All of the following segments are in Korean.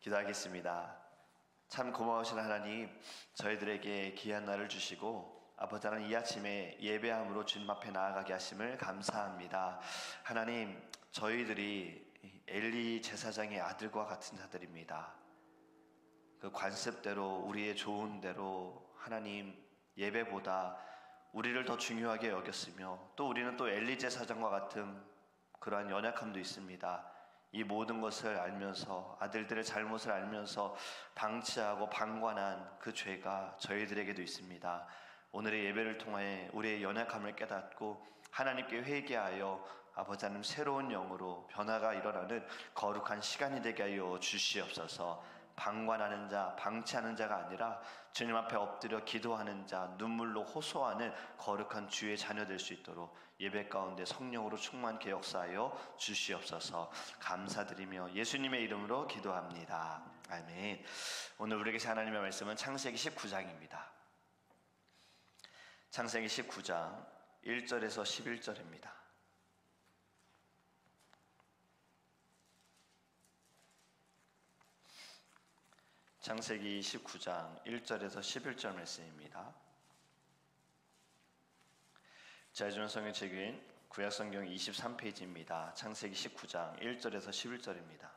기도하겠습니다. 참 고마우신 하나님, 저희들에게 귀한 날을 주시고 아버지 하나님, 이 아침에 예배함으로 주님 앞에 나아가게 하심을 감사합니다. 하나님, 저희들이 엘리 제사장의 아들과 같은 자들입니다. 그 관습대로, 우리의 좋은 대로 하나님, 예배보다 우리를 더 중요하게 여겼으며, 또 우리는 또 엘리 제사장과 같은 그러한 연약함도 있습니다. 이 모든 것을 알면서, 아들들의 잘못을 알면서 방치하고 방관한 그 죄가 저희들에게도 있습니다. 오늘의 예배를 통해 우리의 연약함을 깨닫고 하나님께 회개하여 아버지 하나님, 새로운 영으로 변화가 일어나는 거룩한 시간이 되게 하여 주시옵소서. 방관하는 자, 방치하는 자가 아니라 주님 앞에 엎드려 기도하는 자, 눈물로 호소하는 거룩한 주의 자녀 될 수 있도록 예배 가운데 성령으로 충만케 역사하여 주시옵소서. 감사드리며 예수님의 이름으로 기도합니다. 아멘. 오늘 우리에게 하나님의 말씀은 창세기 19장입니다. 창세기 19장 1절에서 11절입니다. 창세기 19장 1절에서 11절 말씀입니다. 자유주는 성경 책인 구약성경 23페이지입니다. 창세기 19장 1절에서 11절입니다.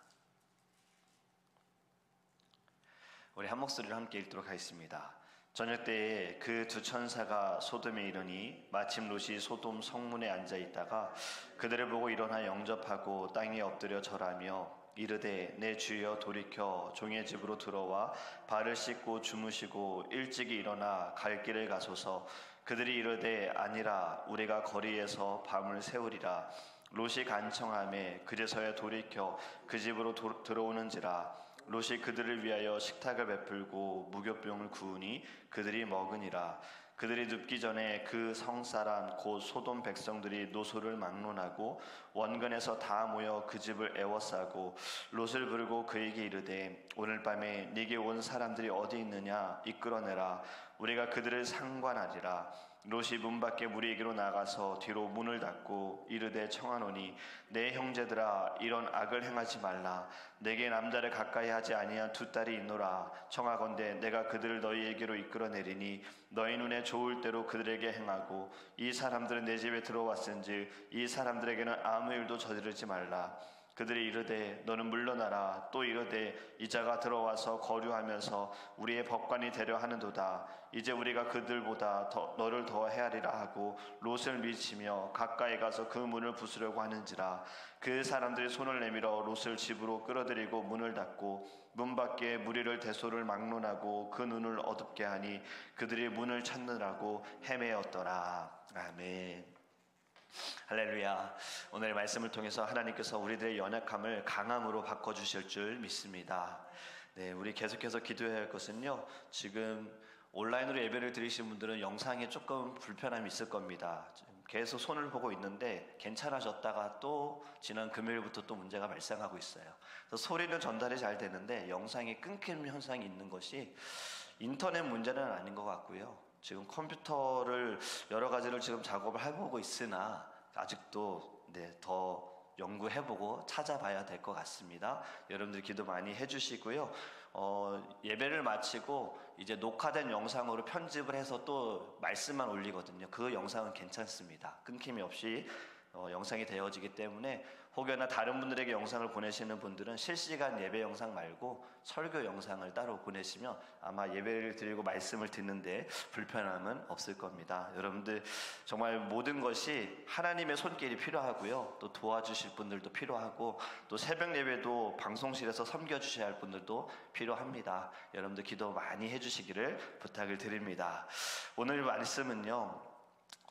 우리 한 목소리로 함께 읽도록 하겠습니다. 저녁 때에 그 두 천사가 소돔에 이르니 마침 롯이 소돔 성문에 앉아 있다가 그들을 보고 일어나 영접하고 땅에 엎드려 절하며 이르되 내 주여 돌이켜 종의 집으로 들어와 발을 씻고 주무시고 일찍이 일어나 갈 길을 가소서. 그들이 이르되 아니라 우리가 거리에서 밤을 새우리라. 롯이 간청하매 그제서야 돌이켜 그 집으로 들어오는지라. 롯이 그들을 위하여 식탁을 베풀고 무교병을 구우니 그들이 먹으니라. 그들이 눕기 전에 그 성사람 곧 소돔 백성들이 노소를 막론하고 원근에서 다 모여 그 집을 에워싸고 롯을 부르고 그에게 이르되 오늘 밤에 네게 온 사람들이 어디 있느냐 이끌어내라. 우리가 그들을 상관하리라. 롯이 문 밖에 무리에게로 나가서 뒤로 문을 닫고 이르되 청하노니 내 형제들아 이런 악을 행하지 말라. 내게 남자를 가까이 하지 아니한 두 딸이 있노라. 청하건대 내가 그들을 너희에게로 이끌어내리니 너희 눈에 좋을 대로 그들에게 행하고 이 사람들은 내 집에 들어왔은즉 이 사람들에게는 아무 일도 저지르지 말라. 그들이 이르되 너는 물러나라. 또 이르되 이자가 들어와서 거류하면서 우리의 법관이 되려 하는도다. 이제 우리가 그들보다 너를 더 헤아리라 하고 롯을 미치며 가까이 가서 그 문을 부수려고 하는지라. 그 사람들이 손을 내밀어 롯을 집으로 끌어들이고 문을 닫고 문 밖에 무리를 대소를 막론하고 그 눈을 어둡게 하니 그들이 문을 찾느라고 헤매었더라. 아멘. 할렐루야. 오늘의 말씀을 통해서 하나님께서 우리들의 연약함을 강함으로 바꿔주실 줄 믿습니다. 네, 우리 계속해서 기도해야 할 것은요, 지금 온라인으로 예배를 드리신 분들은 영상에 조금 불편함이 있을 겁니다. 계속 손을 보고 있는데 괜찮아졌다가 또 지난 금요일부터 또 문제가 발생하고 있어요. 그래서 소리는 전달이 잘 되는데 영상이 끊기는 현상이 있는 것이 인터넷 문제는 아닌 것 같고요. 지금 컴퓨터를 여러 가지를 지금 작업을 해보고 있으나 아직도 더 연구해보고 찾아봐야 될 것 같습니다. 여러분들 기도 많이 해주시고요. 예배를 마치고 이제 녹화된 영상으로 편집을 해서 또 말씀만 올리거든요. 그 영상은 괜찮습니다. 끊김이 없이 영상이 되어지기 때문에 혹여나 다른 분들에게 영상을 보내시는 분들은 실시간 예배 영상 말고 설교 영상을 따로 보내시면 아마 예배를 드리고 말씀을 듣는데 불편함은 없을 겁니다. 여러분들 정말 모든 것이 하나님의 손길이 필요하고요. 또 도와주실 분들도 필요하고 또 새벽 예배도 방송실에서 섬겨주셔야 할 분들도 필요합니다. 여러분들 기도 많이 해주시기를 부탁을 드립니다. 오늘 말씀은요,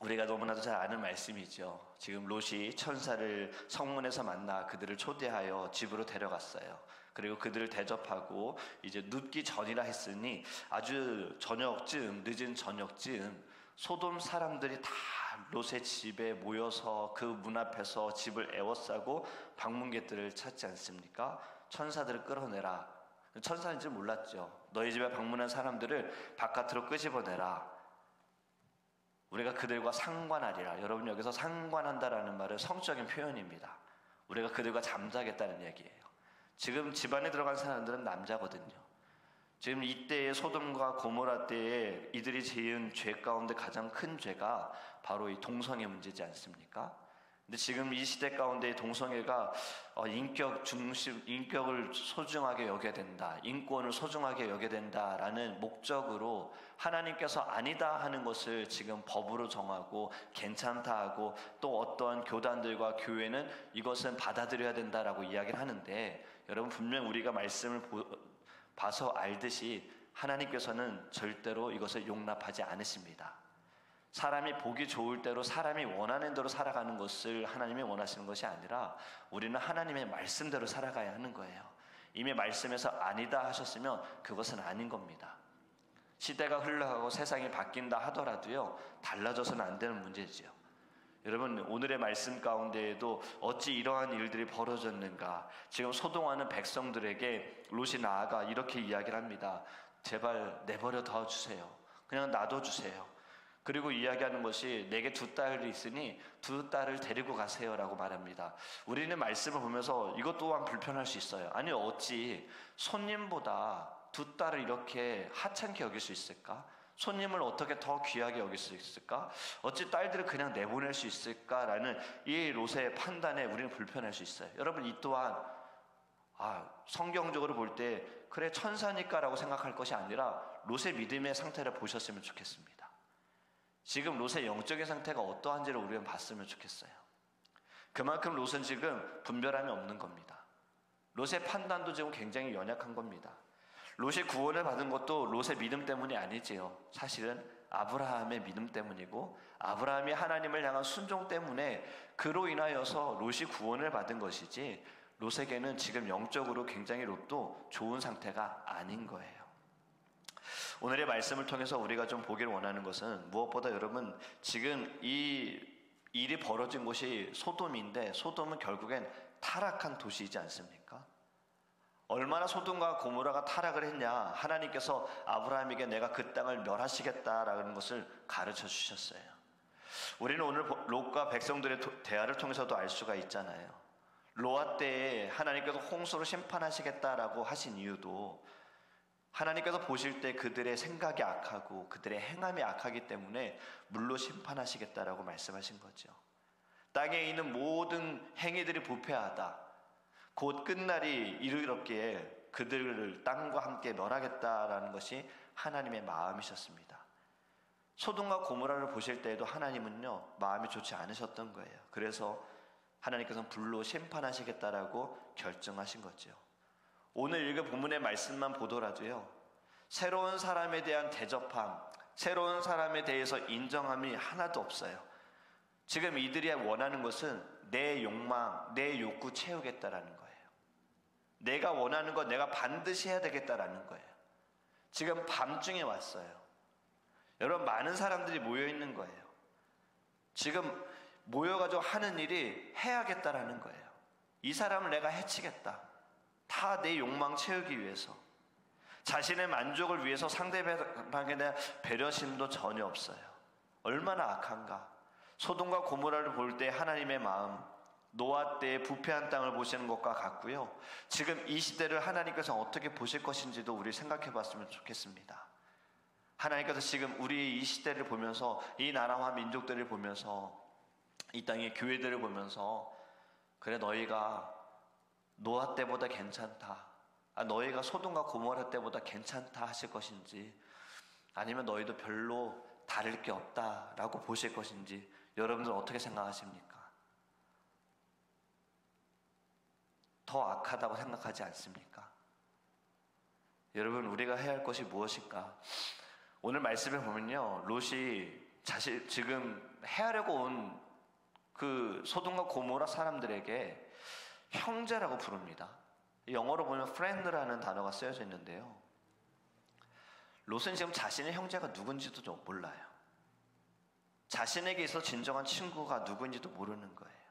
우리가 너무나도 잘 아는 말씀이죠. 지금 롯이 천사를 성문에서 만나 그들을 초대하여 집으로 데려갔어요. 그리고 그들을 대접하고 이제 눕기 전이라 했으니 아주 저녁쯤, 늦은 저녁쯤 소돔 사람들이 다 롯의 집에 모여서 그 문 앞에서 집을 에워싸고 방문객들을 찾지 않습니까? 천사들을 끌어내라. 천사인 줄 몰랐죠. 너희 집에 방문한 사람들을 바깥으로 끄집어내라. 우리가 그들과 상관하리라. 여러분, 여기서 상관한다라는 말은 성적인 표현입니다. 우리가 그들과 잠자겠다는 얘기예요. 지금 집안에 들어간 사람들은 남자거든요. 지금 이때의 소돔과 고모라 때에 이들이 지은 죄 가운데 가장 큰 죄가 바로 이 동성애 문제지 않습니까? 근데 지금 이 시대 가운데 동성애가 인격을 소중하게 여겨야 된다, 인권을 소중하게 여겨야 된다라는 목적으로 하나님께서 아니다 하는 것을 지금 법으로 정하고 괜찮다 하고, 또 어떠한 교단들과 교회는 이것은 받아들여야 된다라고 이야기를 하는데, 여러분 분명 우리가 말씀을 봐서 알듯이 하나님께서는 절대로 이것을 용납하지 않으십니다. 사람이 보기 좋을 대로 사람이 원하는 대로 살아가는 것을 하나님이 원하시는 것이 아니라 우리는 하나님의 말씀대로 살아가야 하는 거예요. 이미 말씀에서 아니다 하셨으면 그것은 아닌 겁니다. 시대가 흘러가고 세상이 바뀐다 하더라도요, 달라져서는 안 되는 문제지요. 여러분, 오늘의 말씀 가운데에도 어찌 이러한 일들이 벌어졌는가. 지금 소동하는 백성들에게 롯이 나아가 이렇게 이야기를 합니다. 제발 내버려 둬 주세요. 그냥 놔둬 주세요. 그리고 이야기하는 것이 내게 두 딸이 있으니 두 딸을 데리고 가세요라고 말합니다. 우리는 말씀을 보면서 이것 또한 불편할 수 있어요. 아니, 어찌 손님보다 두 딸을 이렇게 하찮게 여길 수 있을까? 손님을 어떻게 더 귀하게 여길 수 있을까? 어찌 딸들을 그냥 내보낼 수 있을까라는 이 롯의 판단에 우리는 불편할 수 있어요. 여러분, 이 또한 성경적으로 볼 때 그래 천사니까라고 생각할 것이 아니라 롯의 믿음의 상태를 보셨으면 좋겠습니다. 지금 롯의 영적인 상태가 어떠한지를 우리는 봤으면 좋겠어요. 그만큼 롯은 지금 분별함이 없는 겁니다. 롯의 판단도 지금 굉장히 연약한 겁니다. 롯이 구원을 받은 것도 롯의 믿음 때문이 아니지요. 사실은 아브라함의 믿음 때문이고, 아브라함이 하나님을 향한 순종 때문에 그로 인하여서 롯이 구원을 받은 것이지, 롯에게는 지금 영적으로 굉장히 롯도 좋은 상태가 아닌 거예요. 오늘의 말씀을 통해서 우리가 좀 보기를 원하는 것은, 무엇보다 여러분, 지금 이 일이 벌어진 곳이 소돔인데, 소돔은 결국엔 타락한 도시이지 않습니까? 얼마나 소돔과 고모라가 타락을 했냐. 하나님께서 아브라함에게 내가 그 땅을 멸하시겠다라는 것을 가르쳐 주셨어요. 우리는 오늘 롯과 백성들의 대화를 통해서도 알 수가 있잖아요. 노아 때에 하나님께서 홍수로 심판하시겠다라고 하신 이유도, 하나님께서 보실 때 그들의 생각이 악하고 그들의 행함이 악하기 때문에 물로 심판하시겠다라고 말씀하신 거죠. 땅에 있는 모든 행위들이 부패하다, 곧 끝날이 이르렀기에 그들을 땅과 함께 멸하겠다라는 것이 하나님의 마음이셨습니다. 소돔과 고모라를 보실 때에도 하나님은요, 마음이 좋지 않으셨던 거예요. 그래서 하나님께서는 불로 심판하시겠다라고 결정하신 거죠. 오늘 읽은 본문의 말씀만 보더라도요, 새로운 사람에 대한 대접함, 새로운 사람에 대해서 인정함이 하나도 없어요. 지금 이들이 원하는 것은 내 욕망, 내 욕구 채우겠다라는 거예요. 내가 원하는 것 내가 반드시 해야 되겠다라는 거예요. 지금 밤중에 왔어요. 여러분, 많은 사람들이 모여 있는 거예요. 지금 모여가지고 하는 일이 해야겠다라는 거예요. 이 사람을 내가 해치겠다. 다 내 욕망 채우기 위해서, 자신의 만족을 위해서 상대방에 대한 배려심도 전혀 없어요. 얼마나 악한가. 소돔과 고모라를 볼 때 하나님의 마음, 노아 때의 부패한 땅을 보시는 것과 같고요. 지금 이 시대를 하나님께서 어떻게 보실 것인지도 우리 생각해 봤으면 좋겠습니다. 하나님께서 지금 우리 이 시대를 보면서, 이 나라와 민족들을 보면서, 이 땅의 교회들을 보면서, 그래 너희가 노아 때보다 괜찮다, 너희가 소돔과 고모라 때보다 괜찮다 하실 것인지, 아니면 너희도 별로 다를 게 없다라고 보실 것인지, 여러분들 어떻게 생각하십니까? 더 악하다고 생각하지 않습니까? 여러분, 우리가 해야 할 것이 무엇일까? 오늘 말씀에 보면요, 롯이 지금 해하려고 온 그 소돔과 고모라 사람들에게 형제라고 부릅니다. 영어로 보면 friend라는 단어가 쓰여져 있는데요, 롯은 지금 자신의 형제가 누군지도 좀 몰라요. 자신에게 있어 진정한 친구가 누구인지도 모르는 거예요.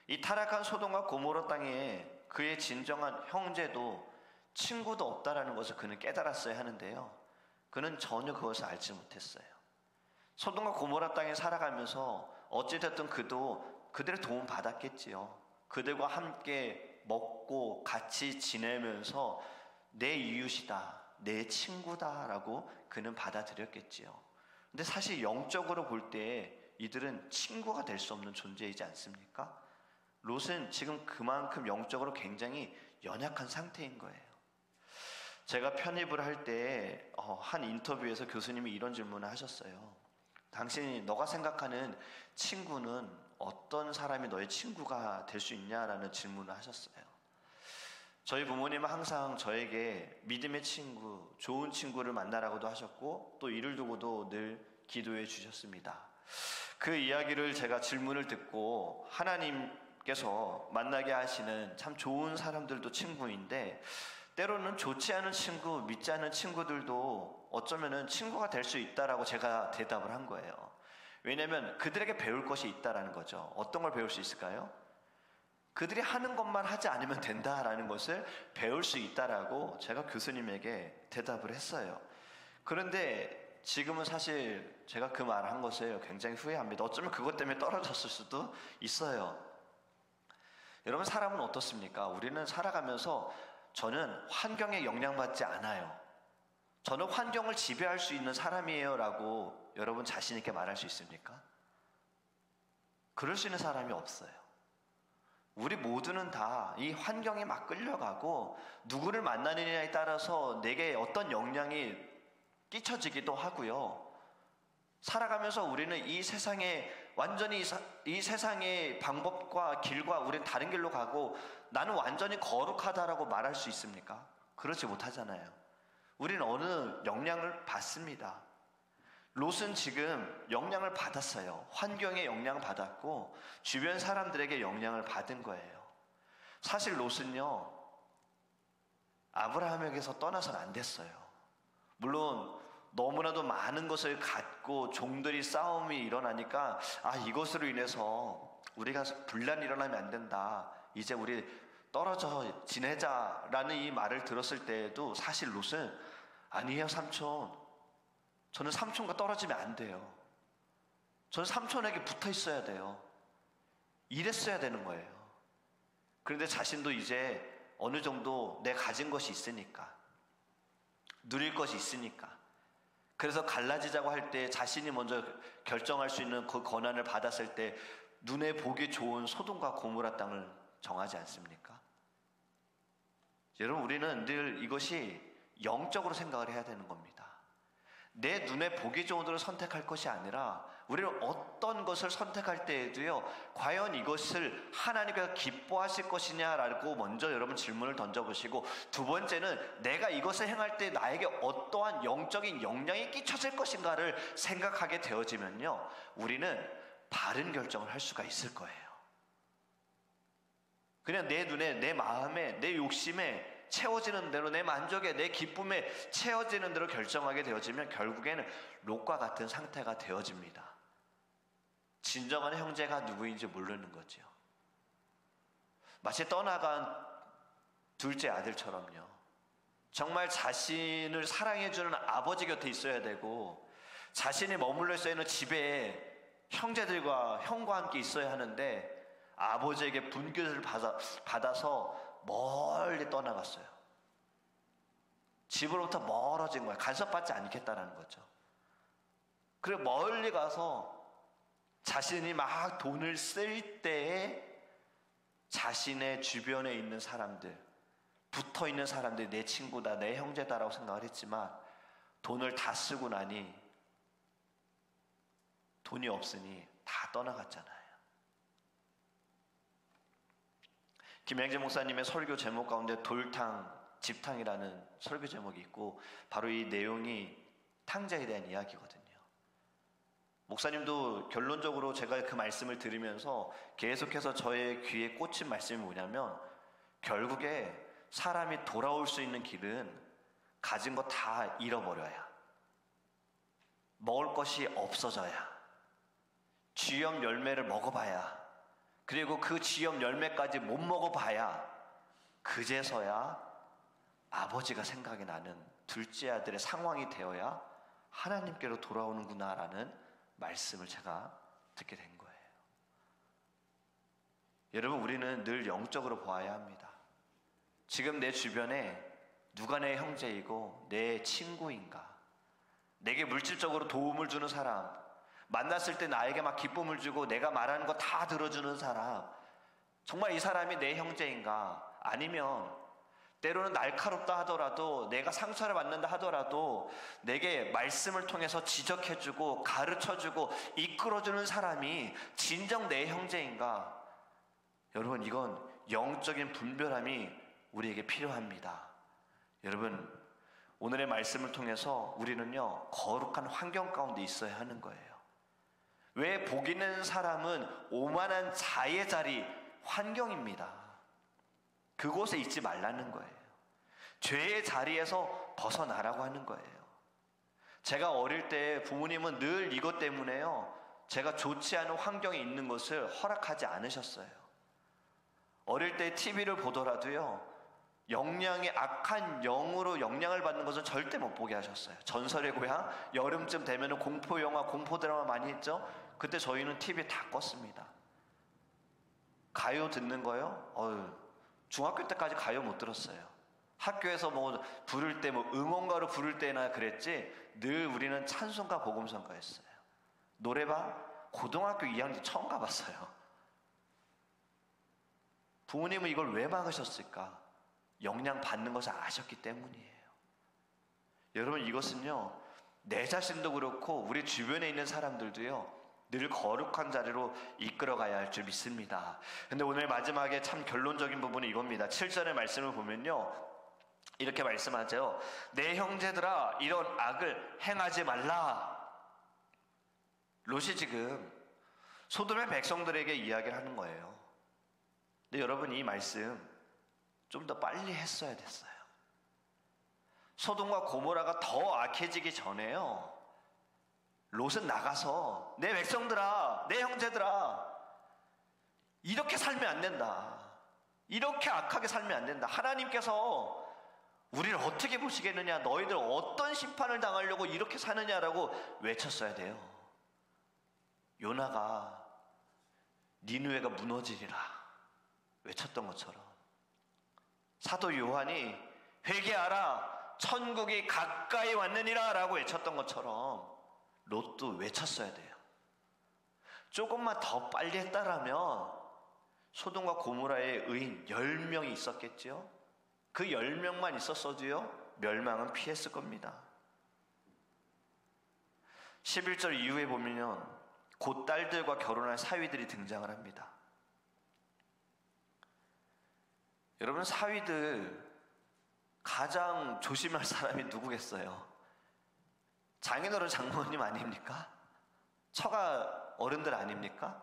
이 타락한 소돔과 고모라 땅에 그의 진정한 형제도 친구도 없다라는 것을 그는 깨달았어야 하는데요, 그는 전혀 그것을 알지 못했어요. 소돔과 고모라 땅에 살아가면서 어찌됐든 그도 그들의 도움 받았겠지요. 그들과 함께 먹고 같이 지내면서 내 이웃이다, 내 친구다라고 그는 받아들였겠지요. 근데 사실 영적으로 볼 때 이들은 친구가 될 수 없는 존재이지 않습니까? 롯은 지금 그만큼 영적으로 굉장히 연약한 상태인 거예요. 제가 편입을 할 때 한 인터뷰에서 교수님이 이런 질문을 하셨어요. 당신이 너가 생각하는 친구는 어떤 사람이 너의 친구가 될 수 있냐라는 질문을 하셨어요. 저희 부모님은 항상 저에게 믿음의 친구, 좋은 친구를 만나라고도 하셨고 또 이를 두고도 늘 기도해 주셨습니다. 그 이야기를 제가 질문을 듣고 하나님께서 만나게 하시는 참 좋은 사람들도 친구인데 때로는 좋지 않은 친구, 믿지 않는 친구들도 어쩌면은 친구가 될 수 있다라고 제가 대답을 한 거예요. 왜냐하면 그들에게 배울 것이 있다라는 거죠. 어떤 걸 배울 수 있을까요? 그들이 하는 것만 하지 않으면 된다라는 것을 배울 수 있다라고 제가 교수님에게 대답을 했어요. 그런데 지금은 사실 제가 그 말을 한 것을 굉장히 후회합니다. 어쩌면 그것 때문에 떨어졌을 수도 있어요. 여러분, 사람은 어떻습니까? 우리는 살아가면서 저는 환경에 영향받지 않아요, 저는 환경을 지배할 수 있는 사람이에요 라고 여러분 자신 있게 말할 수 있습니까? 그럴 수 있는 사람이 없어요. 우리 모두는 다 이 환경에 막 끌려가고 누구를 만나느냐에 따라서 내게 어떤 영향이 끼쳐지기도 하고요. 살아가면서 우리는 이 세상에 완전히 이 세상의 방법과 길과 우리는 다른 길로 가고 나는 완전히 거룩하다라고 말할 수 있습니까? 그렇지 못하잖아요. 우리는 어느 영향을 받습니다. 롯은 지금 영향을 받았어요. 환경에 영향을 받았고 주변 사람들에게 영향을 받은 거예요. 사실 롯은요, 아브라함에게서 떠나서는 안 됐어요. 물론 너무나도 많은 것을 갖고 종들이 싸움이 일어나니까 이것으로 인해서 우리가 분란이 일어나면 안 된다, 이제 우리 떨어져 지내자라는 이 말을 들었을 때에도 사실 롯은 아니에요 삼촌, 저는 삼촌과 떨어지면 안 돼요, 저는 삼촌에게 붙어 있어야 돼요, 이랬어야 되는 거예요. 그런데 자신도 이제 어느 정도 내 가진 것이 있으니까, 누릴 것이 있으니까, 그래서 갈라지자고 할 때 자신이 먼저 결정할 수 있는 그 권한을 받았을 때 눈에 보기 좋은 소돔과 고모라 땅을 정하지 않습니까? 여러분, 우리는 늘 이것이 영적으로 생각을 해야 되는 겁니다. 내 눈에 보기 좋은 것을 선택할 것이 아니라 우리는 어떤 것을 선택할 때에도요, 과연 이것을 하나님께서 기뻐하실 것이냐라고 먼저 여러분 질문을 던져보시고, 두 번째는 내가 이것을 행할 때 나에게 어떠한 영적인 영향이 끼쳐질 것인가를 생각하게 되어지면요, 우리는 바른 결정을 할 수가 있을 거예요. 그냥 내 눈에, 내 마음에, 내 욕심에 채워지는 대로, 내 만족에, 내 기쁨에 채워지는 대로 결정하게 되어지면 결국에는 롯과 같은 상태가 되어집니다. 진정한 형제가 누구인지 모르는 거죠. 마치 떠나간 둘째 아들처럼요, 정말 자신을 사랑해주는 아버지 곁에 있어야 되고 자신이 머물러 있어야 하는 집에 형제들과 형과 함께 있어야 하는데 아버지에게 분깃을 받아서 멀리 떠나갔어요. 집으로부터 멀어진 거예요. 간섭받지 않겠다라는 거죠. 그리고 멀리 가서 자신이 막 돈을 쓸 때에 자신의 주변에 있는 사람들, 붙어 있는 사람들이 내 친구다, 내 형제다라고 생각을 했지만 돈을 다 쓰고 나니 돈이 없으니 다 떠나갔잖아요. 김양재 목사님의 설교 제목 가운데 돌탕, 집탕이라는 설교 제목이 있고 바로 이 내용이 탕자에 대한 이야기거든요. 목사님도 결론적으로 제가 그 말씀을 들으면서 계속해서 저의 귀에 꽂힌 말씀이 뭐냐면, 결국에 사람이 돌아올 수 있는 길은 가진 거 다 잃어버려야, 먹을 것이 없어져야, 쥐염 열매를 먹어봐야, 그리고 그 쥐염 열매까지 못 먹어봐야 그제서야 아버지가 생각이 나는 둘째 아들의 상황이 되어야 하나님께로 돌아오는구나라는 말씀을 제가 듣게 된 거예요. 여러분, 우리는 늘 영적으로 보아야 합니다. 지금 내 주변에 누가 내 형제이고 내 친구인가? 내게 물질적으로 도움을 주는 사람, 만났을 때 나에게 막 기쁨을 주고 내가 말하는 거 다 들어주는 사람, 정말 이 사람이 내 형제인가? 아니면 때로는 날카롭다 하더라도, 내가 상처를 받는다 하더라도 내게 말씀을 통해서 지적해주고 가르쳐주고 이끌어주는 사람이 진정 내 형제인가? 여러분, 이건 영적인 분별함이 우리에게 필요합니다. 여러분, 오늘의 말씀을 통해서 우리는요, 거룩한 환경 가운데 있어야 하는 거예요. 왜? 복 있는 사람은 오만한 자의 자리, 환경입니다. 그곳에 있지 말라는 거예요. 죄의 자리에서 벗어나라고 하는 거예요. 제가 어릴 때 부모님은 늘 이것 때문에요, 제가 좋지 않은 환경에 있는 것을 허락하지 않으셨어요. 어릴 때 TV를 보더라도요, 영양이 악한 영으로 영향을 받는 것은 절대 못 보게 하셨어요. 전설의 고향, 여름쯤 되면 공포 영화, 공포 드라마 많이 했죠. 그때 저희는 TV 다 껐습니다. 가요 듣는 거요? 중학교 때까지 가요 못 들었어요. 학교에서 뭐 부를 때, 뭐 응원가로 부를 때나 그랬지, 늘 우리는 찬송가 복음성가였어요. 노래방 고등학교 2학년 처음 가봤어요. 부모님은 이걸 왜 막으셨을까? 영향 받는 것을 아셨기 때문이에요. 여러분, 이것은요, 내 자신도 그렇고 우리 주변에 있는 사람들도요, 늘 거룩한 자리로 이끌어가야 할 줄 믿습니다. 근데 오늘 마지막에 참 결론적인 부분이 이겁니다. 7절의 말씀을 보면요, 이렇게 말씀하죠. 내 형제들아, 이런 악을 행하지 말라. 롯이 지금 소돔의 백성들에게 이야기를 하는 거예요. 근데 여러분, 이 말씀 좀 더 빨리 했어야 됐어요. 소돔과 고모라가 더 악해지기 전에요, 롯은 나가서 내 백성들아, 내 형제들아, 이렇게 살면 안 된다. 이렇게 악하게 살면 안 된다. 하나님께서 우리를 어떻게 보시겠느냐, 너희들 어떤 심판을 당하려고 이렇게 사느냐라고 외쳤어야 돼요. 요나가 니느웨가 무너지리라 외쳤던 것처럼, 사도 요한이 회개하라, 천국이 가까이 왔느니라 라고 외쳤던 것처럼 롯도 외쳤어야 돼요. 조금만 더 빨리 했다라면 소돔과 고모라의 의인 10명이 있었겠죠. 그 10명만 있었어도요, 멸망은 피했을 겁니다. 11절 이후에 보면 곧 딸들과 결혼할 사위들이 등장을 합니다. 여러분, 사위들 가장 조심할 사람이 누구겠어요? 장인어른 장모님 아닙니까? 처가 어른들 아닙니까?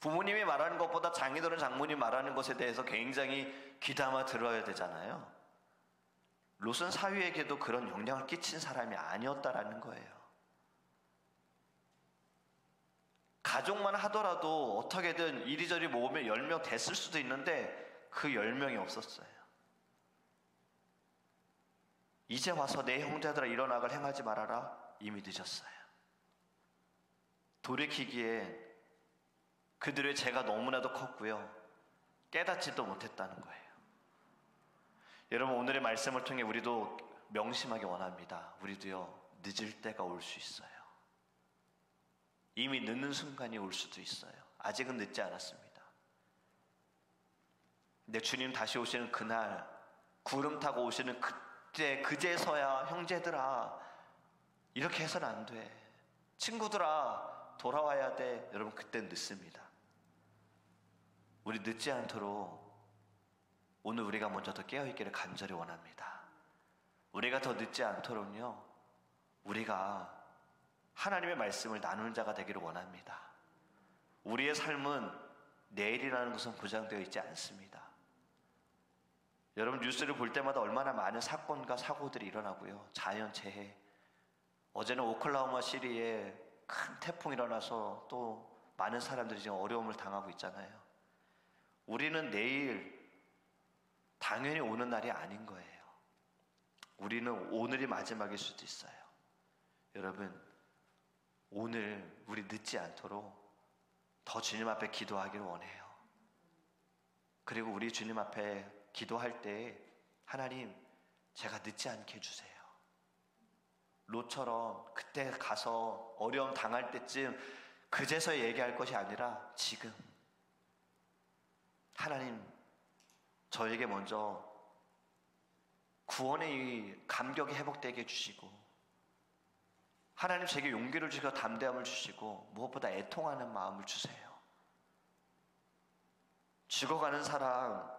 부모님이 말하는 것보다 장인어른 장모님 말하는 것에 대해서 굉장히 귀담아 들어야 되잖아요. 롯은 사위에게도 그런 영향을 끼친 사람이 아니었다라는 거예요. 가족만 하더라도 어떻게든 이리저리 모으면 10명 됐을 수도 있는데 그 10명이 없었어요. 이제 와서 내 형제들아, 이런 악을 행하지 말아라, 이미 늦었어요. 돌이키기에 그들의 죄가 너무나도 컸고요, 깨닫지도 못했다는 거예요. 여러분, 오늘의 말씀을 통해 우리도 명심하기 원합니다. 우리도요, 늦을 때가 올 수 있어요. 이미 늦는 순간이 올 수도 있어요. 아직은 늦지 않았습니다. 근데 주님 다시 오시는 그날, 구름 타고 오시는 그때, 그제서야 형제들아, 이렇게 해서는 안 돼. 친구들아, 돌아와야 돼. 여러분, 그땐 늦습니다. 우리 늦지 않도록 오늘 우리가 먼저 더 깨어있기를 간절히 원합니다. 우리가 더 늦지 않도록요, 우리가 하나님의 말씀을 나누는 자가 되기를 원합니다. 우리의 삶은 내일이라는 것은 보장되어 있지 않습니다. 여러분, 뉴스를 볼 때마다 얼마나 많은 사건과 사고들이 일어나고요, 자연재해, 어제는 오클라호마 시리에 큰 태풍이 일어나서 또 많은 사람들이 지금 어려움을 당하고 있잖아요. 우리는 내일 당연히 오는 날이 아닌 거예요. 우리는 오늘이 마지막일 수도 있어요. 여러분, 오늘 우리 늦지 않도록 더 주님 앞에 기도하기를 원해요. 그리고 우리 주님 앞에 기도할 때 하나님 제가 늦지 않게 해주세요. 롯처럼 그때 가서 어려움 당할 때쯤 그제서 얘기할 것이 아니라 지금 하나님 저에게 먼저 구원의 이 감격이 회복되게 해주시고 하나님 제게 용기를 주시고 담대함을 주시고 무엇보다 애통하는 마음을 주세요. 죽어가는 사람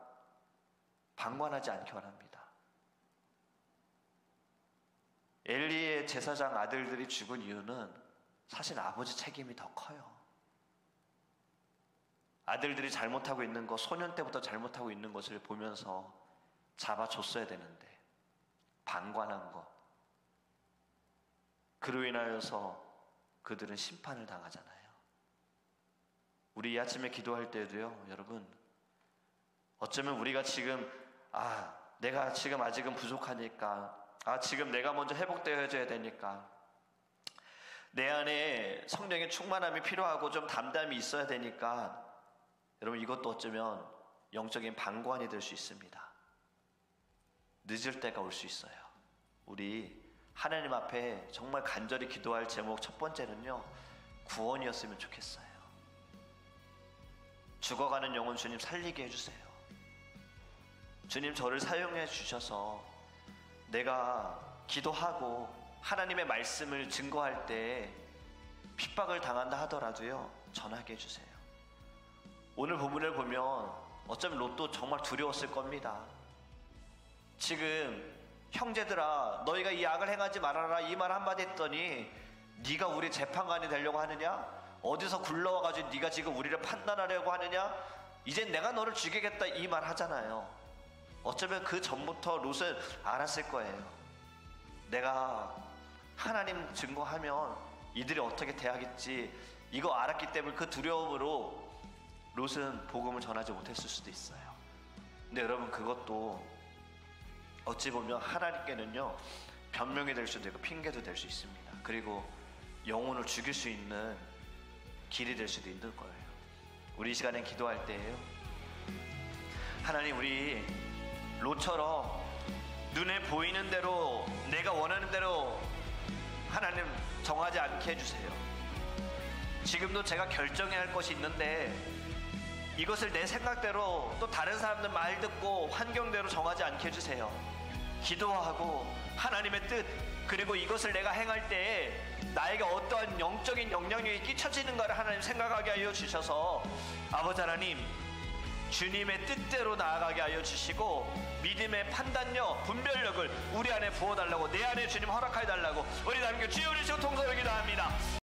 방관하지 않기 바랍니다. 엘리의 제사장 아들들이 죽은 이유는 사실 아버지 책임이 더 커요. 아들들이 잘못하고 있는 것, 소년 때부터 잘못하고 있는 것을 보면서 잡아줬어야 되는데 방관한 것, 그로 인하여서 그들은 심판을 당하잖아요. 우리 이 아침에 기도할 때도요, 여러분, 어쩌면 우리가 지금 내가 지금 아직은 부족하니까, 지금 내가 먼저 회복되어져야 되니까, 내 안에 성령의 충만함이 필요하고 좀 담담이 있어야 되니까, 여러분 이것도 어쩌면 영적인 방관이 될 수 있습니다. 늦을 때가 올 수 있어요. 우리 하나님 앞에 정말 간절히 기도할 제목 첫 번째는요, 구원이었으면 좋겠어요. 죽어가는 영혼 주님 살리게 해주세요. 주님 저를 사용해 주셔서 내가 기도하고 하나님의 말씀을 증거할 때 핍박을 당한다 하더라도요, 전하게 해주세요. 오늘 본문을 보면 어쩌면 롯도 정말 두려웠을 겁니다. 지금 형제들아 너희가 이 악을 행하지 말아라 이 말 한마디 했더니 네가 우리 재판관이 되려고 하느냐? 어디서 굴러와가지고 네가 지금 우리를 판단하려고 하느냐? 이젠 내가 너를 죽이겠다 이 말 하잖아요. 어쩌면 그 전부터 롯은 알았을 거예요. 내가 하나님 증거하면 이들이 어떻게 대하겠지, 이거 알았기 때문에 그 두려움으로 롯은 복음을 전하지 못했을 수도 있어요. 근데 여러분 그것도 어찌 보면 하나님께는요 변명이 될 수도 있고 핑계도 될 수 있습니다. 그리고 영혼을 죽일 수 있는 길이 될 수도 있는 거예요. 우리 이 시간에 기도할 때에요, 하나님 우리 롯처럼 눈에 보이는 대로 내가 원하는 대로 하나님 정하지 않게 해주세요. 지금도 제가 결정해야 할 것이 있는데 이것을 내 생각대로 또 다른 사람들 말 듣고 환경대로 정하지 않게 해주세요. 기도하고 하나님의 뜻, 그리고 이것을 내가 행할 때에 나에게 어떠한 영적인 영향력이 끼쳐지는가를 하나님 생각하게 하여 주셔서 아버지 하나님 주님의 뜻대로 나아가게 하여 주시고 믿음의 판단력, 분별력을 우리 안에 부어달라고, 내 안에 주님 허락하여 달라고 우리 하나님께 주여 우리 주 통솔을 기도합니다.